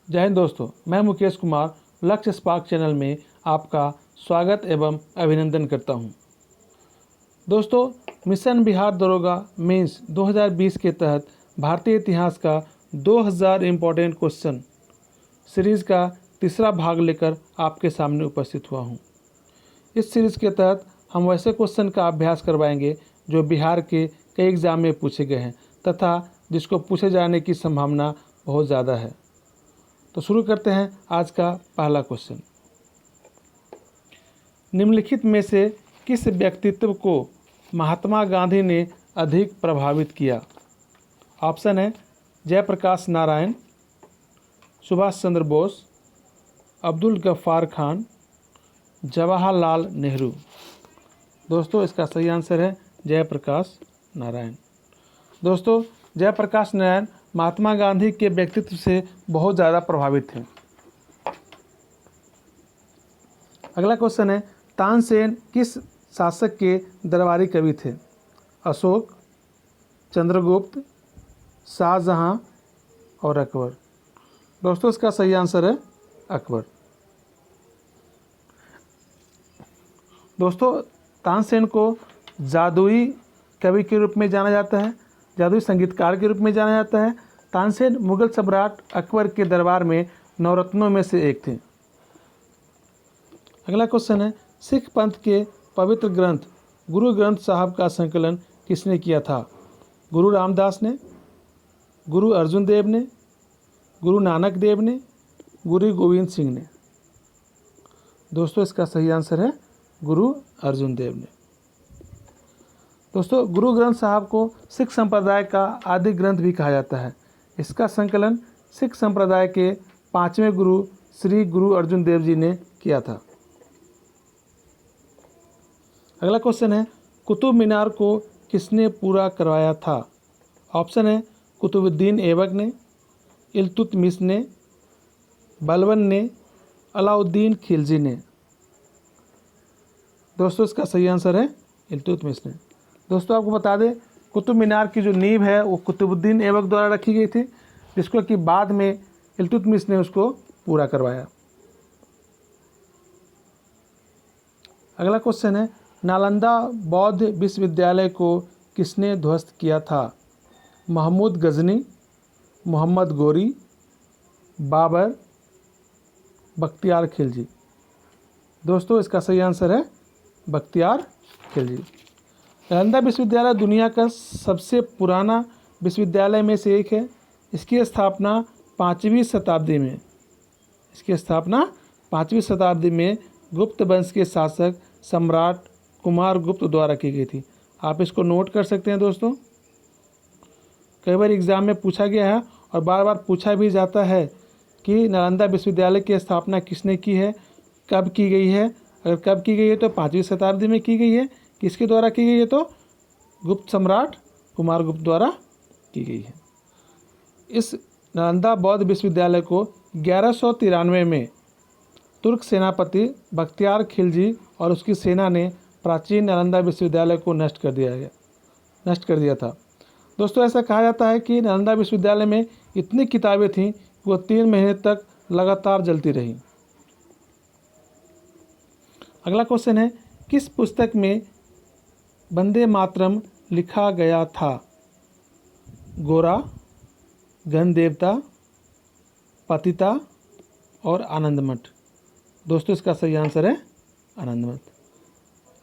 जय हिंद दोस्तों, मैं मुकेश कुमार लक्ष्य स्पार्क चैनल में आपका स्वागत एवं अभिनंदन करता हूं। दोस्तों, मिशन बिहार दरोगा मेंस 2020 के तहत भारतीय इतिहास का 2000 इम्पोर्टेंट क्वेश्चन सीरीज़ का तीसरा भाग लेकर आपके सामने उपस्थित हुआ हूं। इस सीरीज़ के तहत हम वैसे क्वेश्चन का अभ्यास करवाएंगे जो बिहार के कई एग्ज़ाम में पूछे गए हैं तथा जिसको पूछे जाने की संभावना बहुत ज़्यादा है। तो शुरू करते हैं आज का पहला क्वेश्चन। निम्नलिखित में से किस व्यक्तित्व को महात्मा गांधी ने अधिक प्रभावित किया? ऑप्शन है जयप्रकाश नारायण, सुभाष चंद्र बोस, अब्दुल गफ्फार खान, जवाहरलाल नेहरू। दोस्तों, इसका सही आंसर है जयप्रकाश नारायण। दोस्तों, जयप्रकाश नारायण महात्मा गांधी के व्यक्तित्व से बहुत ज़्यादा प्रभावित थे। अगला क्वेश्चन है, तानसेन किस शासक के दरबारी कवि थे? अशोक, चंद्रगुप्त, शाहजहां और अकबर। दोस्तों, इसका सही आंसर है अकबर। दोस्तों, तानसेन को जादुई कवि के रूप में जाना जाता है, जादुई संगीतकार के रूप में जाना जाता है। तानसेन मुगल सम्राट अकबर के दरबार में नवरत्नों में से एक थे। अगला क्वेश्चन है, सिख पंथ के पवित्र ग्रंथ गुरु ग्रंथ साहब का संकलन किसने किया था? गुरु रामदास ने, गुरु अर्जुन देव ने, गुरु नानक देव ने, गुरु गोविंद सिंह ने। दोस्तों, इसका सही आंसर है गुरु अर्जुन देव ने। दोस्तों, गुरु ग्रंथ साहब को सिख संप्रदाय का आदि ग्रंथ भी कहा जाता है। इसका संकलन सिख संप्रदाय के 5वें गुरु श्री गुरु अर्जुन देव जी ने किया था। अगला क्वेश्चन है, कुतुब मीनार को किसने पूरा करवाया था? ऑप्शन है कुतुबुद्दीन ऐबक ने, इल्तुतमिश ने, बलबन ने, अलाउद्दीन खिलजी ने। दोस्तों, इसका सही आंसर है इल्तुतमिश ने। दोस्तों, आपको बता दें, कुतुब मीनार की जो नींव है वो कुतुबुद्दीन ऐबक द्वारा रखी गई थी, जिसको कि बाद में इल्तुतमिश ने उसको पूरा करवाया। अगला क्वेश्चन है, नालंदा बौद्ध विश्वविद्यालय को किसने ध्वस्त किया था? महमूद गजनी, मोहम्मद गोरी, बाबर, बख्तियार खिलजी। दोस्तों, इसका सही आंसर है बख्तियार खिलजी। नालंदा विश्वविद्यालय दुनिया का सबसे पुराना विश्वविद्यालय में से एक है। इसकी स्थापना 5वीं शताब्दी में गुप्त वंश के शासक सम्राट कुमार गुप्त द्वारा की गई थी। आप इसको नोट कर सकते हैं। दोस्तों, कई बार एग्जाम में पूछा गया है और बार बार पूछा भी जाता है कि नालंदा विश्वविद्यालय की स्थापना किसने की है, कब की गई है। अगर कब की गई है तो 5वीं शताब्दी में की गई है। किसके द्वारा की गई है तो गुप्त सम्राट कुमार गुप्त द्वारा की गई है। इस नालंदा बौद्ध विश्वविद्यालय को 1193 में तुर्क सेनापति बख्तियार खिलजी और उसकी सेना ने प्राचीन नालंदा विश्वविद्यालय को नष्ट कर दिया था। दोस्तों, ऐसा कहा जाता है कि नालंदा विश्वविद्यालय में इतनी किताबें थीं कि वो 3 महीने तक लगातार जलती रहीं। अगला क्वेश्चन है, किस पुस्तक में वंदे मातरम लिखा गया था? गोरा, गणदेवता, पतिता और आनंदमठ। दोस्तों, इसका सही आंसर है आनंदमठ।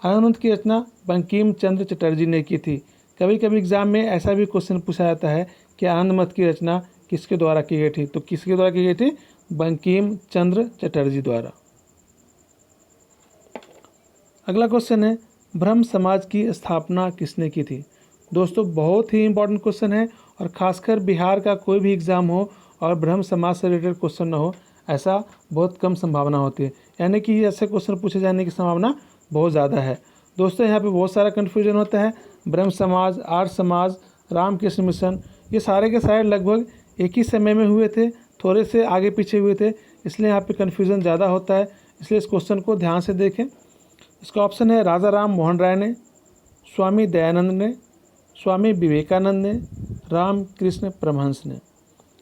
आनंदमठ की रचना बंकिम चंद्र चटर्जी ने की थी। कभी कभी एग्जाम में ऐसा भी क्वेश्चन पूछा जाता है कि आनंदमठ की रचना किसके द्वारा की गई थी? तो किसके द्वारा की गई थी? बंकिम चंद्र चटर्जी द्वारा। अगला क्वेश्चन है, ब्रह्म समाज की स्थापना किसने की थी? दोस्तों, बहुत ही इंपॉर्टेंट क्वेश्चन है और खासकर बिहार का कोई भी एग्ज़ाम हो और ब्रह्म समाज से रिलेटेड क्वेश्चन न हो, ऐसा बहुत कम संभावना होती है। यानी कि ऐसे क्वेश्चन पूछे जाने की संभावना बहुत ज़्यादा है। दोस्तों, यहाँ पे बहुत सारा कन्फ्यूजन होता है। ब्रह्म समाज, आर्य समाज, रामकृष्ण मिशन, ये सारे के सारे लगभग एक ही समय में हुए थे, थोड़े से आगे पीछे हुए थे, इसलिए यहाँ पे कन्फ्यूज़न ज़्यादा होता है। इसलिए इस क्वेश्चन को ध्यान से देखें। इसका ऑप्शन है राजा राम मोहन राय ने, स्वामी दयानंद ने, स्वामी विवेकानंद ने, रामकृष्ण परमहंस ने।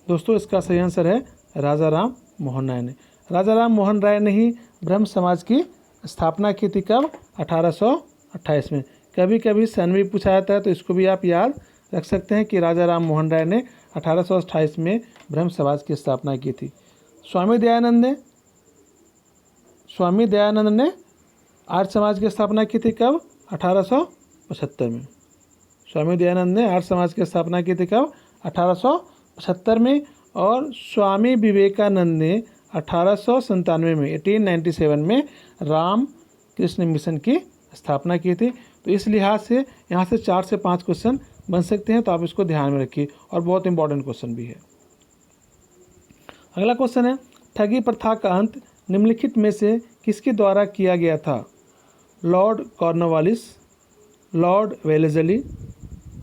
दोस्तों इसका सही आंसर है राजा राम मोहन राय ने। राजा राम मोहन राय ने ही ब्रह्म समाज की स्थापना की थी। कब? 1828 में। कभी कभी सन भी पूछा जाता है तो इसको भी आप याद रख सकते हैं कि राजा राम मोहन राय ने 1828 में ब्रह्म समाज की स्थापना की थी। स्वामी दयानंद ने आर्य समाज की स्थापना की थी। कब? 1875 में। स्वामी दयानंद ने आर्य समाज की स्थापना की थी। कब? 1875 में। और स्वामी विवेकानंद ने 1897 में 1897 में राम कृष्ण मिशन की स्थापना की थी। तो इस लिहाज से यहाँ से 4 से 5 क्वेश्चन बन सकते हैं, तो आप इसको ध्यान में रखिए और बहुत इंपॉर्टेंट क्वेश्चन भी है। अगला क्वेश्चन है, ठगी प्रथा का अंत निम्नलिखित में से किसके द्वारा किया गया था? Lord Cornwallis, Lord Wellesley,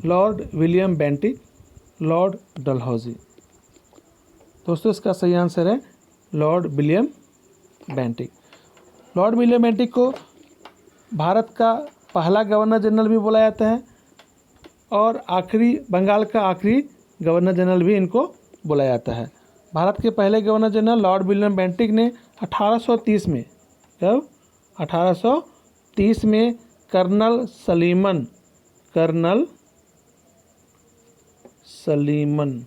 Lord William Bentinck, Lord Dalhousie. दोस्तों इसका सही आंसर है Lord William Bentinck. Lord William Bentinck को भारत का पहला गवर्नर जनरल भी बोला जाता है और बंगाल का आखिरी गवर्नर जनरल भी इनको बोला जाता है। भारत के पहले governor general Lord William Bentinck ने 1830 में, कब? 1830 में कर्नल सलीमन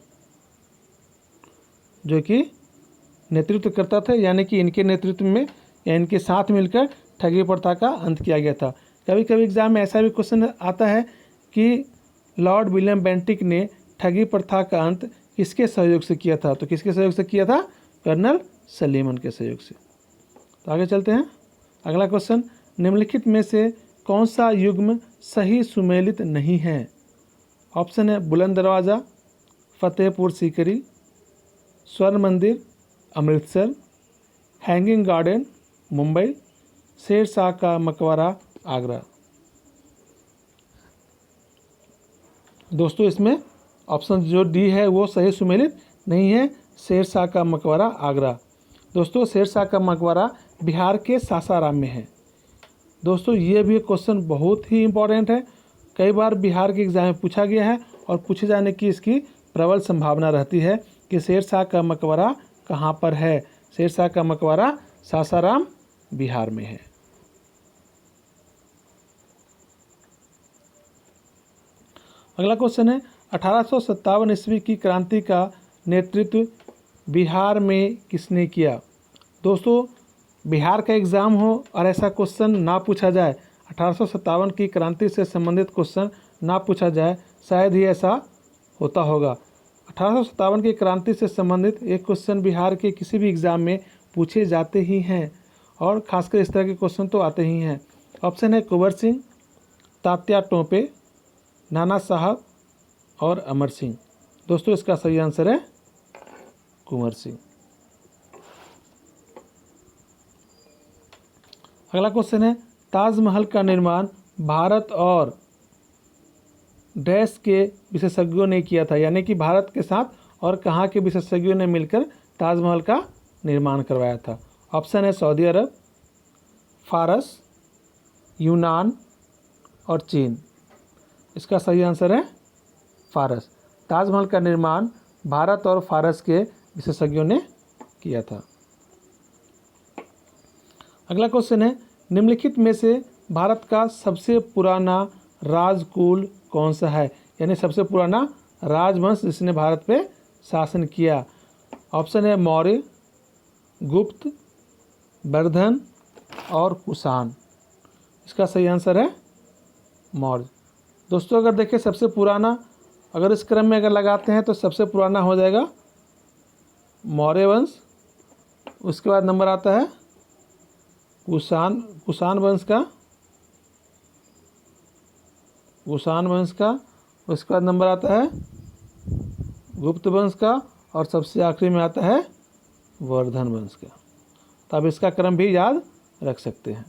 जो कि नेतृत्व करता था, यानी कि इनके नेतृत्व में या इनके साथ मिलकर ठगी प्रथा का अंत किया गया था। कभी कभी एग्जाम में ऐसा भी क्वेश्चन आता है कि लॉर्ड विलियम बेंटिक ने ठगी प्रथा का अंत किसके सहयोग से किया था? तो किसके सहयोग से किया था? कर्नल सलीमन के सहयोग से। तो आगे चलते हैं। अगला क्वेश्चन, निम्नलिखित में से कौन सा युग्म सही सुमेलित नहीं है? ऑप्शन है बुलंद दरवाज़ा, फतेहपुर सीकरी, स्वर्ण मंदिर अमृतसर, हैंगिंग गार्डन मुंबई, शेर शाह का मकबरा आगरा। दोस्तों इसमें ऑप्शन जो डी है वो सही सुमेलित नहीं है, शेर शाह का मकबरा आगरा। दोस्तों शेर शाह का मकबरा बिहार के सासाराम में है। दोस्तों ये भी क्वेश्चन बहुत ही इम्पोर्टेंट है, कई बार बिहार के एग्जाम में पूछा गया है और पूछे जाने की इसकी प्रबल संभावना रहती है कि शेर शाह का मकबरा कहाँ पर है। शेर शाह का मकबरा सासाराम बिहार में है। अगला क्वेश्चन है, 1857 ईस्वी की क्रांति का नेतृत्व बिहार में किसने किया? दोस्तों बिहार का एग्ज़ाम हो और ऐसा क्वेश्चन ना पूछा जाए, 1857 की क्रांति से संबंधित क्वेश्चन ना पूछा जाए, शायद ही ऐसा होता होगा। 1857 की क्रांति से संबंधित एक क्वेश्चन बिहार के किसी भी एग्ज़ाम में पूछे जाते ही हैं और खासकर इस तरह के क्वेश्चन तो आते ही हैं। ऑप्शन है कुंवर सिंह, तात्या टोपे, नाना साहब और अमर सिंह। दोस्तों इसका सही आंसर है कुंवर सिंह। अगला क्वेश्चन है, ताजमहल का निर्माण भारत और डैश के विशेषज्ञों ने किया था, यानी कि भारत के साथ और कहाँ के विशेषज्ञों ने मिलकर ताजमहल का निर्माण करवाया था? ऑप्शन है सऊदी अरब, फारस, यूनान और चीन। इसका सही आंसर है फारस। ताजमहल का निर्माण भारत और फारस के विशेषज्ञों ने किया था। अगला क्वेश्चन है, निम्नलिखित में से भारत का सबसे पुराना राजकुल कौन सा है? यानी सबसे पुराना राजवंश जिसने भारत पे शासन किया। ऑप्शन है मौर्य, गुप्त, वर्धन और कुषाण। इसका सही आंसर है मौर्य। दोस्तों अगर देखें सबसे पुराना, अगर इस क्रम में अगर लगाते हैं तो सबसे पुराना हो जाएगा मौर्य वंश, उसके बाद नंबर आता है कुषाण वंश का, उसके बाद नंबर आता है गुप्त वंश का और सबसे आखिरी में आता है वर्धन वंश का। तो आप इसका क्रम भी याद रख सकते हैं।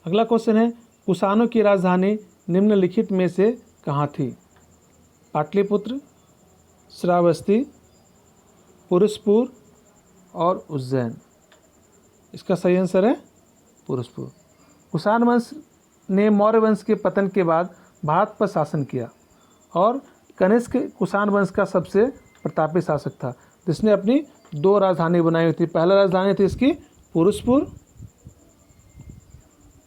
अगला क्वेश्चन है, कुषाणों की राजधानी निम्नलिखित में से कहाँ थी? पाटलिपुत्र, श्रावस्ती, पुरुषपुर और उज्जैन। इसका सही आंसर है पुरुषपुर। कुषाण वंश ने मौर्य वंश के पतन के बाद भारत पर शासन किया और कनिष्क कुषाण वंश का सबसे प्रतापी शासक था, जिसने अपनी 2 राजधानी बनाई हुई थी। पहला राजधानी थी इसकी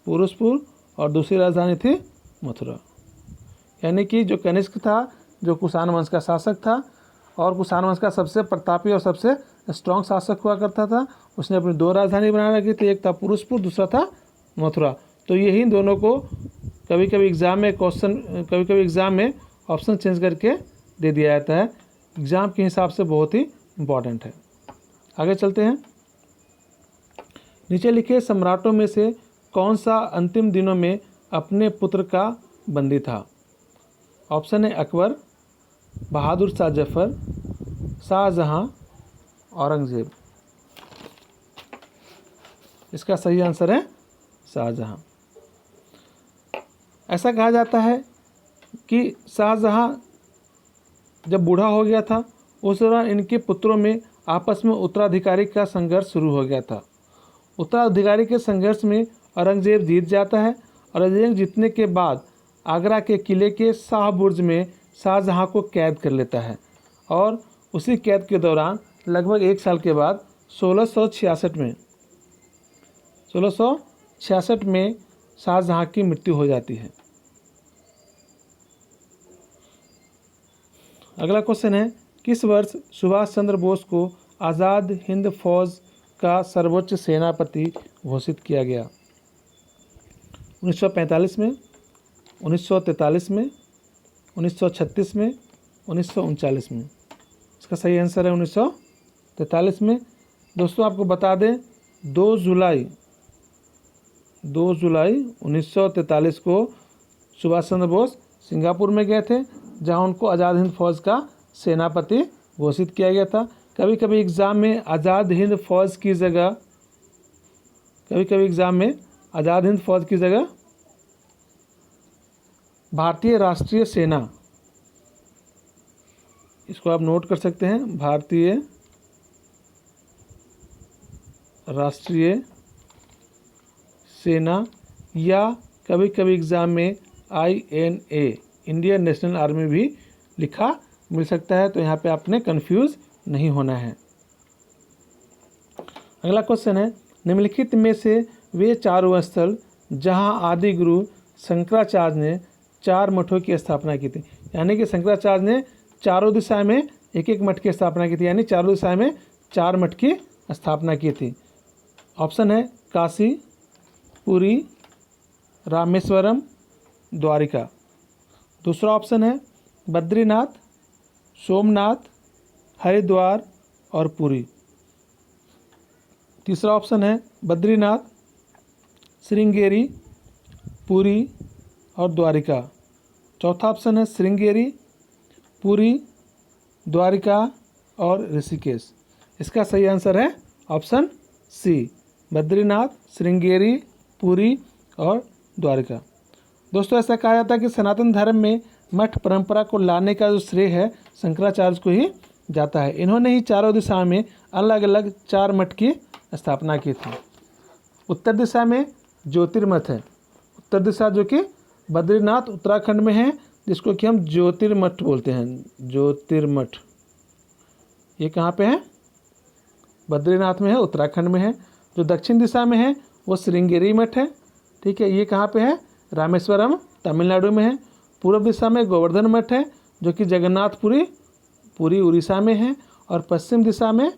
पुरुषपुर और दूसरी राजधानी थी मथुरा। यानी कि जो कनिष्क था, जो कुषाण वंश का शासक था और कुषाण वंश का सबसे प्रतापी और सबसे स्ट्रॉन्ग शासक हुआ करता था, उसने अपनी 2 राजधानी बना रखी थी। एक था पुरुषपुर, दूसरा था मथुरा। तो यही दोनों को कभी कभी एग्ज़ाम में ऑप्शन चेंज करके दे दिया जाता है। एग्ज़ाम के हिसाब से बहुत ही इम्पॉर्टेंट है। आगे चलते हैं। नीचे लिखे सम्राटों में से कौन सा अंतिम दिनों में अपने पुत्र का बंदी था? ऑप्शन है अकबर, बहादुर शाह जफर, शाहजहां, औरंगजेब। इसका सही आंसर है शाहजहां। ऐसा कहा जाता है कि शाहजहां जब बूढ़ा हो गया था, उस दौरान इनके पुत्रों में आपस में उत्तराधिकारी का संघर्ष शुरू हो गया था। उत्तराधिकारी के संघर्ष में औरंगजेब जीत जाता है। औरंगजेब जीतने के बाद आगरा के किले के शाह बुर्ज में शाहजहां को कैद कर लेता है और उसी कैद के दौरान लगभग 1 साल के बाद 1666 में शाहजहां की मृत्यु हो जाती है। अगला क्वेश्चन है, किस वर्ष सुभाष चंद्र बोस को आज़ाद हिंद फौज का सर्वोच्च सेनापति घोषित किया गया? 1945 में, 1943 में, 1936 में, 1939 में। इसका सही आंसर है 1943 में। दोस्तों आपको बता दें 2 जुलाई 1943 को सुभाष चंद्र बोस सिंगापुर में गए थे, जहां उनको आज़ाद हिंद फौज का सेनापति घोषित किया गया था। कभी कभी एग्ज़ाम में आज़ाद हिंद फौज की जगह भारतीय राष्ट्रीय सेना, इसको आप नोट कर सकते हैं, भारतीय राष्ट्रीय सेना, या कभी कभी एग्ज़ाम में INA इंडियन नेशनल आर्मी भी लिखा मिल सकता है। तो यहाँ पे आपने कंफ्यूज नहीं होना है। अगला क्वेश्चन है, निम्नलिखित में से वे चारों स्थल जहाँ आदि गुरु शंकराचार्य ने 4 मठों की स्थापना की थी। यानी कि शंकराचार्य ने चारों दिशा में एक एक मठ की स्थापना की थी, यानी चारों दिशा में 4 मठ की स्थापना की थी। ऑप्शन है काशी, पुरी, रामेश्वरम, द्वारिका। दूसरा ऑप्शन है बद्रीनाथ, सोमनाथ, हरिद्वार और पुरी। तीसरा ऑप्शन है बद्रीनाथ, श्रृंगेरी, पुरी और द्वारिका। चौथा ऑप्शन है श्रृंगेरी, पुरी, द्वारिका और ऋषिकेश। इसका सही आंसर है ऑप्शन सी, बद्रीनाथ, श्रृंगेरी, पुरी और द्वारिका। दोस्तों ऐसा कहा जाता है कि सनातन धर्म में मठ परंपरा को लाने का जो श्रेय है शंकराचार्य को ही जाता है। इन्होंने ही चारों दिशा में अलग अलग 4 मठ की स्थापना की थी। उत्तर दिशा में ज्योतिर्मठ है, उत्तर दिशा जो कि बद्रीनाथ उत्तराखंड में है, जिसको कि हम ज्योतिर्मठ बोलते हैं, ज्योतिर्मठ। ये कहाँ पे है? बद्रीनाथ में है, उत्तराखंड में है। जो दक्षिण दिशा में है वो श्रृंगेरी मठ है, ठीक है। ये कहाँ पे है? रामेश्वरम, तमिलनाडु में है। पूर्व दिशा में गोवर्धन मठ है, जो कि जगन्नाथपुरी, पुरी उड़ीसा में है। और पश्चिम दिशा में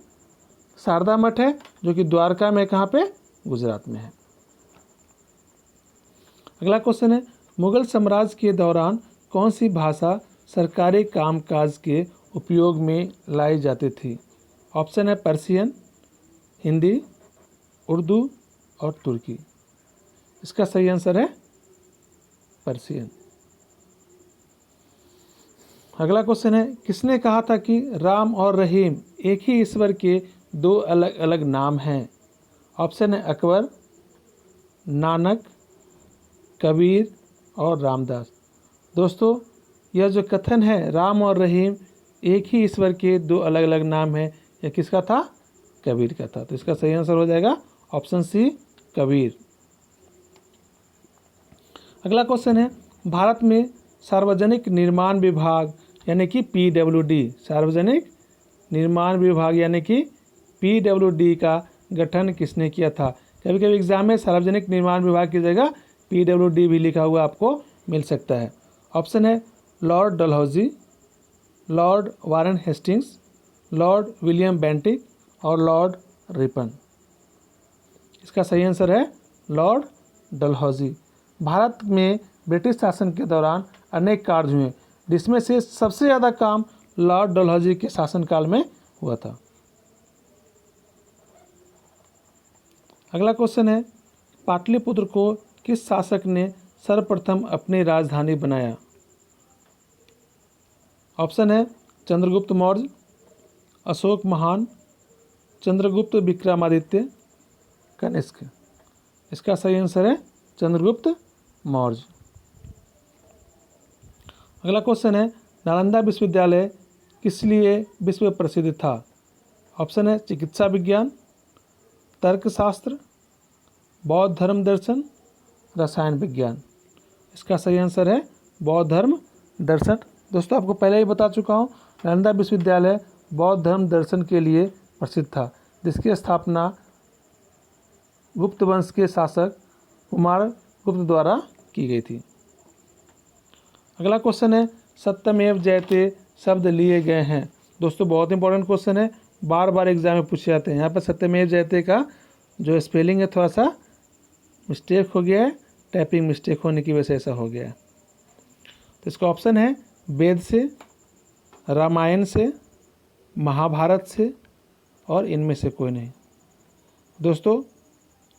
शारदा मठ है, जो कि द्वारका में, कहाँ पे? गुजरात में है। अगला क्वेश्चन है, मुगल साम्राज्य के दौरान कौन सी भाषा सरकारी कामकाज के उपयोग में लाई जाती थी? ऑप्शन है पर्शियन, हिंदी, उर्दू और तुर्की। इसका सही आंसर है पर्शियन। अगला क्वेश्चन है, किसने कहा था कि राम और रहीम एक ही ईश्वर के 2 अलग अलग नाम हैं? ऑप्शन है अकबर, नानक, कबीर और रामदास। दोस्तों यह जो कथन है राम और रहीम एक ही ईश्वर के 2 अलग अलग नाम हैं, यह किसका था? कबीर का था। तो इसका सही आंसर हो जाएगा ऑप्शन सी, कबीर। अगला क्वेश्चन है, भारत में सार्वजनिक निर्माण विभाग यानी कि PWD, सार्वजनिक निर्माण विभाग यानी कि PWD का गठन किसने किया था। कभी कभी एग्जाम में सार्वजनिक निर्माण विभाग की जगह PWD भी लिखा हुआ आपको मिल सकता है। ऑप्शन है Lord Dalhousie, Lord Warren Hastings, Lord William Bentinck और लॉर्ड रिपन। इसका सही आंसर है लॉर्ड डलहौजी। भारत में ब्रिटिश शासन के दौरान अनेक कार्य हुए, जिसमें से सबसे ज़्यादा काम लॉर्ड डलहौजी के शासनकाल में हुआ था। अगला क्वेश्चन है, पाटलिपुत्र को किस शासक ने सर्वप्रथम अपनी राजधानी बनाया। ऑप्शन है चंद्रगुप्त मौर्य, अशोक महान, चंद्रगुप्त विक्रमादित्य, कनिष्क। इसका सही आंसर है चंद्रगुप्त मौर्य। अगला क्वेश्चन है, नालंदा विश्वविद्यालय किस लिए विश्व प्रसिद्ध था। ऑप्शन है चिकित्सा विज्ञान, तर्कशास्त्र, बौद्ध धर्म दर्शन, रसायन विज्ञान। इसका सही आंसर है बौद्ध धर्म दर्शन। दोस्तों आपको पहले ही बता चुका हूँ, नालंदा विश्वविद्यालय बौद्ध धर्म दर्शन के लिए प्रसिद्ध था, जिसकी स्थापना गुप्त वंश के शासक कुमार गुप्त द्वारा की गई थी। अगला क्वेश्चन है, सत्यमेव जयते शब्द लिए गए हैं। दोस्तों बहुत इंपॉर्टेंट क्वेश्चन है, बार बार एग्जाम में पूछे जाते हैं। यहाँ पर सत्यमेव जयते का जो स्पेलिंग है थोड़ा सा मिस्टेक हो गया है, टाइपिंग मिस्टेक होने की वजह से ऐसा हो गया है। तो इसका ऑप्शन है वेद से, रामायण से, महाभारत से और इनमें से कोई नहीं। दोस्तों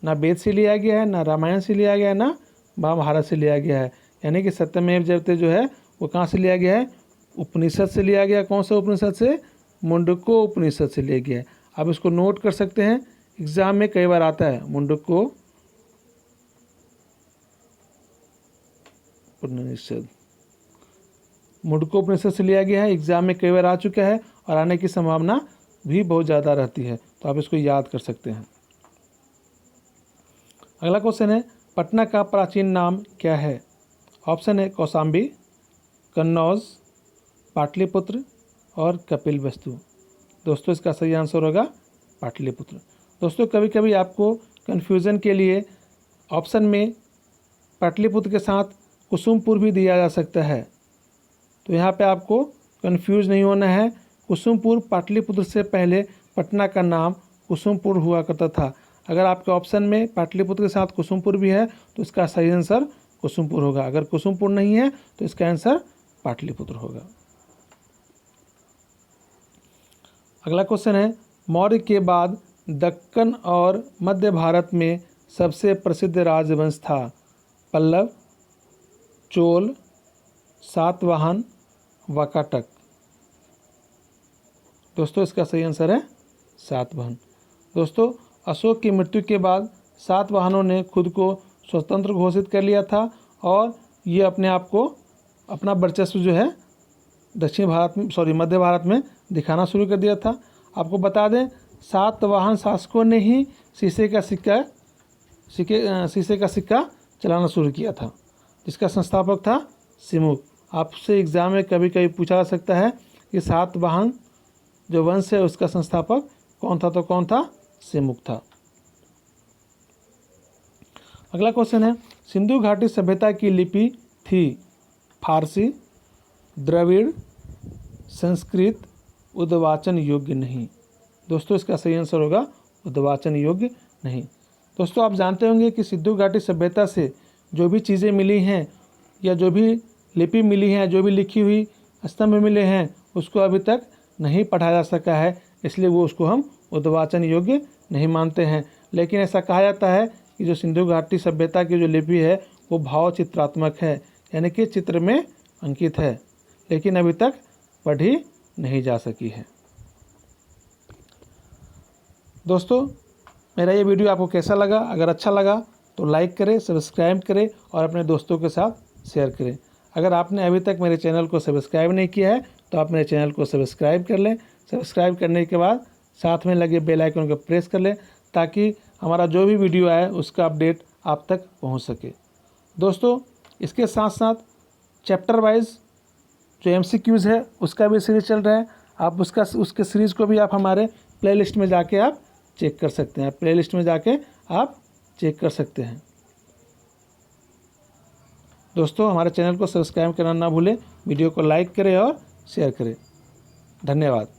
ना वेद से लिया गया है, ना रामायण से लिया गया है, ना महाभारत से लिया गया है। यानी कि सत्यमेव जयते जो है वो कहाँ से लिया गया है, उपनिषद से लिया गया। कौन सा उपनिषद से, मुंडको उपनिषद से लिया गया है। आप इसको नोट कर सकते हैं, एग्जाम में कई बार आता है मुंडको उपनिषद। मुंडको उपनिषद से लिया गया है, एग्जाम में कई बार आ चुका है और आने की संभावना भी बहुत ज़्यादा रहती है, तो आप इसको याद कर सकते हैं। अगला क्वेश्चन है, पटना का प्राचीन नाम क्या है। ऑप्शन है कौशाम्बी, कन्नौज, पाटलिपुत्र और कपिलवस्तु। दोस्तों इसका सही आंसर होगा पाटलिपुत्र। दोस्तों कभी कभी आपको कन्फ्यूज़न के लिए ऑप्शन में पाटलिपुत्र के साथ कुसुमपुर भी दिया जा सकता है, तो यहाँ पे आपको कन्फ्यूज़ नहीं होना है। कुसुमपुर पाटलिपुत्र से पहले पटना का नाम कुसुमपुर हुआ करता था। अगर आपके ऑप्शन में पाटलिपुत्र के साथ कुसुमपुर भी है तो इसका सही आंसर कुसुमपुर होगा। अगर कुसुमपुर नहीं है तो इसका आंसर पाटलिपुत्र होगा। अगला क्वेश्चन है, मौर्य के बाद दक्कन और मध्य भारत में सबसे प्रसिद्ध राजवंश था। पल्लव, चोल, सातवाहन, वाकाटक। दोस्तों इसका सही आंसर है सातवाहन। दोस्तों अशोक की मृत्यु के बाद सातवाहनों ने खुद को स्वतंत्र घोषित कर लिया था और ये अपने आप को अपना वर्चस्व जो है मध्य भारत में दिखाना शुरू कर दिया था। आपको बता दें, सातवाहन शासकों ने ही शीशे का सिक्का चलाना शुरू किया था, जिसका संस्थापक था सिमुक। आपसे एग्जाम में कभी कभी पूछा जा सकता है कि सातवाहन जो वंश है उसका संस्थापक कौन था, तो कौन था, सिमुक था। अगला क्वेश्चन है, सिंधु घाटी सभ्यता की लिपि थी फारसी, द्रविड़, संस्कृत, उद्वाचन योग्य नहीं। दोस्तों इसका सही आंसर होगा उद्वाचन योग्य नहीं। दोस्तों आप जानते होंगे कि सिंधु घाटी सभ्यता से जो भी चीज़ें मिली हैं या जो भी लिपि मिली हैं, जो भी लिखी हुई स्तंभ मिले हैं, उसको अभी तक नहीं पढ़ा जा सका है, इसलिए वो उसको हम उद्वाचन योग्य नहीं मानते हैं। लेकिन ऐसा कहा जाता है कि जो सिंधु घाटी सभ्यता की जो लिपि है वो भाव चित्रात्मक है, यानी कि चित्र में अंकित है, लेकिन अभी तक पढ़ी नहीं जा सकी है। दोस्तों मेरा ये वीडियो आपको कैसा लगा? अगर अच्छा लगा तो लाइक करें, सब्सक्राइब करें और अपने दोस्तों के साथ शेयर करें। अगर आपने अभी तक मेरे चैनल को सब्सक्राइब नहीं किया है तो आप मेरे चैनल को सब्सक्राइब कर लें। सब्सक्राइब करने के बाद साथ में लगे बेल आइकन को प्रेस कर लें ताकि हमारा जो भी वीडियो आए उसका अपडेट आप तक पहुंच सके। दोस्तों इसके साथ साथ चैप्टर वाइज जो MCQs है उसका भी सीरीज़ चल रहा है। आप उसके सीरीज़ को भी आप हमारे प्लेलिस्ट में जाके आप चेक कर सकते हैं। प्लेलिस्ट में जाके आप चेक कर सकते हैं। दोस्तों, हमारे चैनल को सब्सक्राइब करना ना भूलें, वीडियो को लाइक करें और शेयर करें। धन्यवाद।